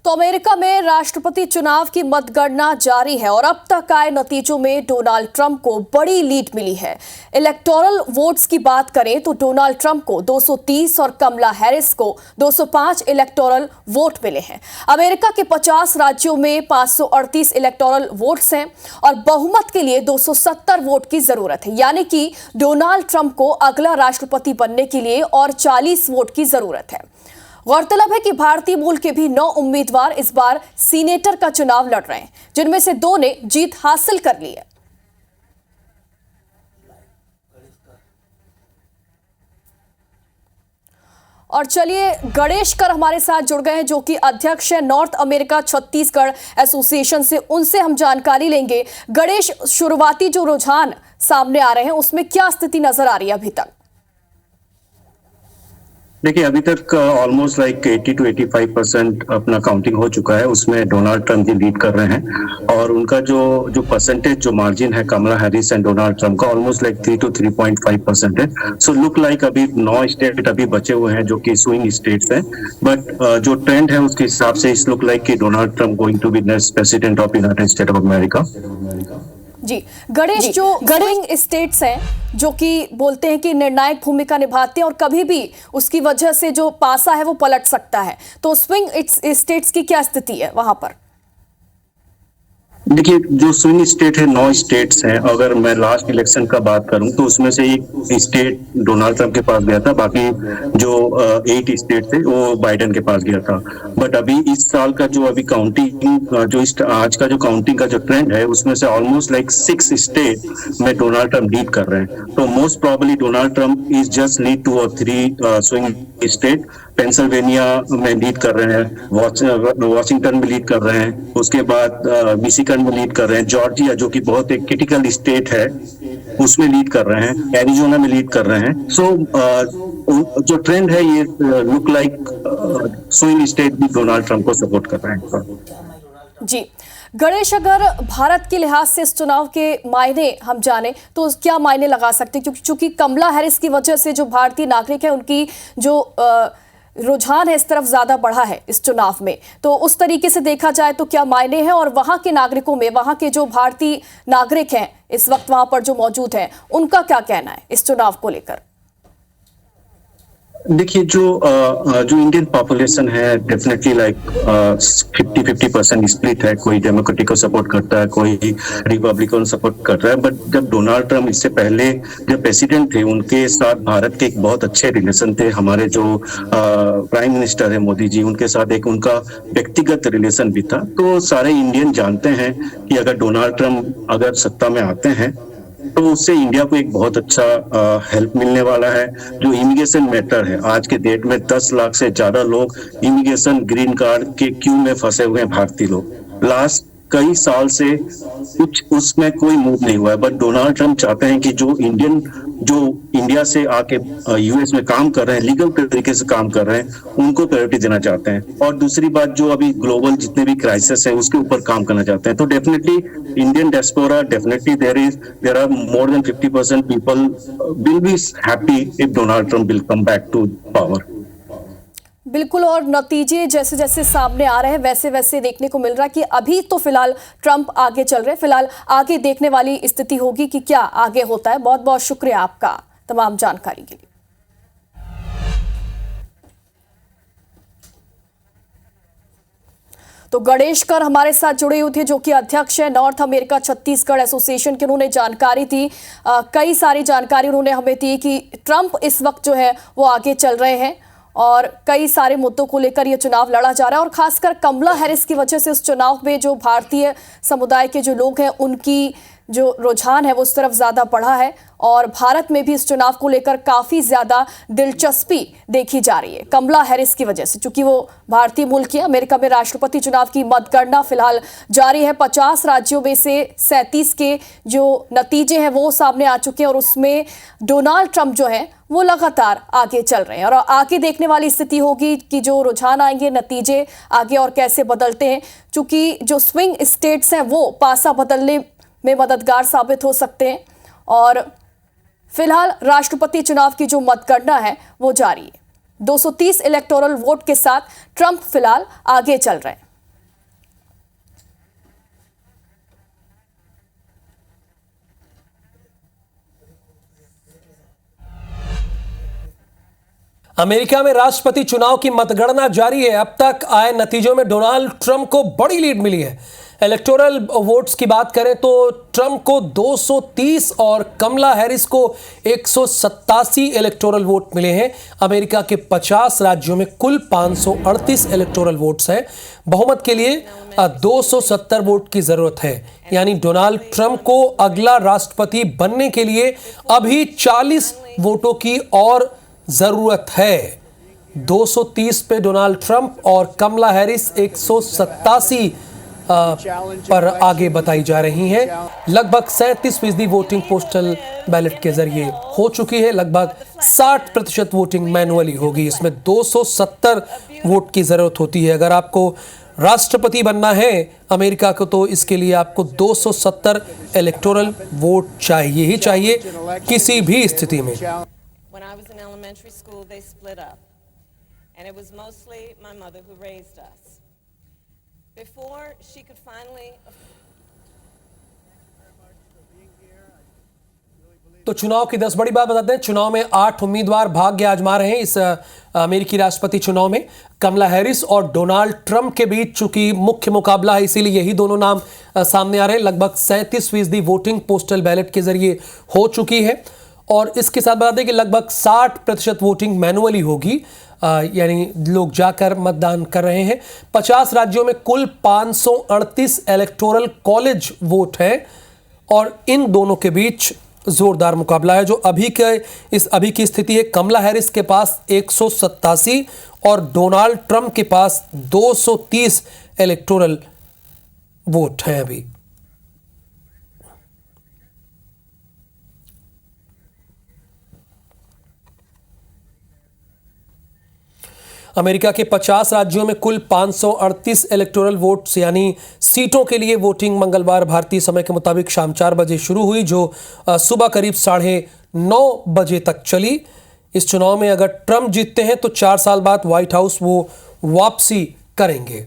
तो अमेरिका में राष्ट्रपति चुनाव की मतगणना जारी है और अब तक आए नतीजों में डोनाल्ड ट्रंप को बड़ी लीड मिली है। इलेक्टोरल वोट्स की बात करें तो डोनाल्ड ट्रंप को 230 और कमला हैरिस को 205 इलेक्टोरल वोट मिले हैं। अमेरिका के 50 राज्यों में 538 इलेक्टोरल वोट्स हैं और बहुमत के लिए 270 वोट की जरूरत है, यानी कि डोनाल्ड ट्रंप को अगला राष्ट्रपति बनने के लिए और 40 वोट की जरूरत है। गौरतलब है कि भारतीय मूल के भी 9 उम्मीदवार इस बार सीनेटर का चुनाव लड़ रहे हैं, जिनमें से 2 ने जीत हासिल कर ली है। और चलिए, गणेश कर हमारे साथ जुड़ गए हैं, जो कि अध्यक्ष है नॉर्थ अमेरिका छत्तीसगढ़ एसोसिएशन से। उनसे हम जानकारी लेंगे। गणेश, शुरुआती जो रुझान सामने आ रहे हैं उसमें क्या स्थिति नजर आ रही है अभी तक? देखिए, अभी तक ऑलमोस्ट लाइक 80 to 85% अपना काउंटिंग हो चुका है। उसमें डोनाल्ड ट्रंप जी लीड कर रहे हैं और उनका जो परसेंटेज, जो मार्जिन है कमला हैरिस एंड डोनाल्ड ट्रंप का, ऑलमोस्ट लाइक 3 to 3.5% है। सो लुक लाइक अभी 9 स्टेट अभी बचे हुए हैं जो कि स्विंग स्टेट्स हैं, बट जो ट्रेंड है उसके हिसाब से इस लुक लाइक कि Donald Trump going to be next president of United State of America. जी गणेश, जो स्विंग स्टेट्स हैं जो कि बोलते हैं कि निर्णायक भूमिका निभाते हैं और कभी भी उसकी वजह से जो पासा है वो पलट सकता है, तो स्विंग स्टेट्स की क्या स्थिति है वहां पर? देखिए, जो स्विंग स्टेट है 9 स्टेट्स हैं। अगर मैं लास्ट इलेक्शन का बात करूं तो उसमें से एक स्टेट डोनाल्ड ट्रंप के पास गया था, बाकी जो 8 स्टेट थे वो बाइडेन के पास गया था। बट अभी इस साल का जो अभी काउंटिंग, आज का जो काउंटिंग का जो ट्रेंड है उसमें से ऑलमोस्ट लाइक 6 स्टेट में डोनाल्ड ट्रंप लीड कर रहे हैं। तो most probably Donald Trump is just lead 2 or 3 swing state. Pennsylvania में लीड कर रहे हैं, वॉशिंगटन में लीड कर रहे हैं, उसके बाद मिशिगन में लीड कर रहे हैं, जॉर्जिया जो कि बहुत एक क्रिटिकल स्टेट है उसमें लीड कर रहे हैं, एरिजोना में लीड कर रहे हैं। सो जो ट्रेंड है ये लुक लाइक स्विंग स्टेट भी डोनाल्ड ट्रंप को सपोर्ट कर रहे हैं। जी गणेश, अगर भारत के लिहाज से इस चुनाव के मायने हम जाने तो क्या मायने लगा सकते हैं, क्योंकि चूंकि कमला हैरिस की वजह से जो भारतीय नागरिक है उनकी जो रुझान है इस तरफ ज्यादा बढ़ा है इस चुनाव में, तो उस तरीके से देखा जाए तो क्या मायने हैं? और वहां के नागरिकों में, वहां के जो भारतीय नागरिक हैं इस वक्त वहां पर जो मौजूद हैं, उनका क्या कहना है इस चुनाव को लेकर? देखिए, जो इंडियन पॉपुलेशन है डेफिनेटली लाइक 50-50% स्प्लिट है। कोई डेमोक्रेटिक को सपोर्ट करता है, कोई रिपब्लिकन सपोर्ट कर रहा है। बट जब डोनाल्ड ट्रंप इससे पहले जब प्रेसिडेंट थे, उनके साथ भारत के एक बहुत अच्छे रिलेशन थे। हमारे जो प्राइम मिनिस्टर है मोदी जी, उनके साथ एक उनका व्यक्तिगत रिलेशन भी था। तो सारे इंडियन जानते हैं कि अगर डोनाल्ड ट्रंप अगर सत्ता में आते हैं तो उससे इंडिया को एक बहुत अच्छा हेल्प मिलने वाला है। जो इमिग्रेशन मैटर है, आज के डेट में 10 लाख से ज्यादा लोग इमिग्रेशन ग्रीन कार्ड के क्यू में फंसे हुए हैं, भारतीय लोग। लास्ट कई साल से कुछ उसमें कोई मूव नहीं हुआ है। बट डोनाल्ड ट्रंप चाहते हैं कि जो इंडिया से आके यूएस में काम कर रहे हैं, लीगल तरीके से काम कर रहे हैं, उनको प्रायोरिटी देना चाहते हैं। और दूसरी बात, जो अभी ग्लोबल जितने भी क्राइसिस है उसके ऊपर काम करना चाहते हैं। तो definitely Indian diaspora, definitely there are more than 50% people will be happy if Donald Trump will come back to power. बिल्कुल, और नतीजे जैसे जैसे सामने आ रहे हैं वैसे वैसे देखने को मिल रहा है कि अभी तो फिलहाल ट्रंप आगे चल रहे हैं। फिलहाल आगे देखने वाली स्थिति होगी कि क्या आगे होता है। बहुत बहुत शुक्रिया आपका तमाम जानकारी के लिए। तो गणेश कर हमारे साथ जुड़े हुए थे, जो कि अध्यक्ष है नॉर्थ अमेरिका छत्तीसगढ़ एसोसिएशन के। उन्होंने जानकारी दी, कई सारी जानकारी उन्होंने हमें दी कि ट्रंप इस वक्त जो है वो आगे चल रहे हैं और कई सारे मुद्दों को लेकर यह चुनाव लड़ा जा रहा है। और खासकर कमला हैरिस की वजह से इस चुनाव में जो भारतीय समुदाय के जो लोग हैं उनकी जो रुझान है वो उस तरफ ज्यादा बढ़ा है और भारत में भी इस चुनाव को लेकर काफी ज्यादा दिलचस्पी देखी जा रही है कमला हैरिस की वजह से, चूंकि वो भारतीय मूल की है। अमेरिका में राष्ट्रपति चुनाव की मतगणना फिलहाल जारी है। 50 राज्यों में से 37 के जो नतीजे हैं वो सामने आ चुके हैं और उसमें डोनाल्ड ट्रंप जो है वो लगातार आगे चल रहे हैं। और आगे देखने वाली स्थिति होगी कि जो रुझान आएंगे, नतीजे आगे और कैसे बदलते हैं, चूंकि जो स्विंग स्टेट्स हैं वो पासा बदलने में मददगार साबित हो सकते हैं। और फिलहाल राष्ट्रपति चुनाव की जो मतगणना है वो जारी है। 230 इलेक्टोरल वोट के साथ ट्रंप फिलहाल आगे चल रहे हैं। अमेरिका में राष्ट्रपति चुनाव की मतगणना जारी है। अब तक आए नतीजों में डोनाल्ड ट्रंप को बड़ी लीड मिली है। इलेक्टोरल वोट्स की बात करें तो ट्रंप को 230 और कमला हैरिस को 187 इलेक्टोरल वोट मिले हैं। अमेरिका के 50 राज्यों में कुल 538 इलेक्टोरल वोट्स हैं। बहुमत के लिए 270 वोट की जरूरत है, यानी डोनाल्ड ट्रंप को अगला राष्ट्रपति बनने के लिए अभी 40 वोटों की और जरूरत है। 230 पे डोनाल्ड ट्रंप और कमला हैरिस 187 पर आगे बताई जा रही हैं। लगभग 37% वोटिंग पोस्टल बैलेट के जरिए हो चुकी है। लगभग 60% वोटिंग मैनुअली होगी। इसमें 270 वोट की जरूरत होती है। अगर आपको राष्ट्रपति बनना है अमेरिका को तो इसके लिए आपको 270 इलेक्टोरल वोट चाहिए ही चाहिए किसी भी स्थिति में। When I was in elementary school, they split up. And it was mostly my mother who raised us. Before she could finally... तो चुनाव की 10 बड़ी बात बताते हैं। चुनाव में 8 उम्मीदवार भाग्य आजमा रहे हैं इस अमेरिकी राष्ट्रपति चुनाव में। कमला हैरिस और डोनाल्ड ट्रंप के बीच चूंकि मुख्य मुकाबला है, इसीलिए यही दोनों नाम सामने आ रहे हैं। लगभग 37% वोटिंग पोस्टल बैलेट के जरिए हो चुकी है और इसके साथ बता दें कि लगभग 60% वोटिंग मैनुअली होगी, यानी लोग जाकर मतदान कर रहे हैं। 50 राज्यों में कुल 538 इलेक्टोरल कॉलेज वोट हैं और इन दोनों के बीच जोरदार मुकाबला है। जो अभी की स्थिति है, कमला हैरिस के पास 187 और डोनाल्ड ट्रंप के पास 230 इलेक्टोरल वोट हैं अभी। अमेरिका के 50 राज्यों में कुल 538 इलेक्टोरल वोट्स यानी सीटों के लिए वोटिंग मंगलवार भारतीय समय के मुताबिक शाम 4 बजे शुरू हुई, जो सुबह करीब 9:30 बजे तक चली। इस चुनाव में अगर ट्रंप जीतते हैं तो 4 साल बाद व्हाइट हाउस वो वापसी करेंगे।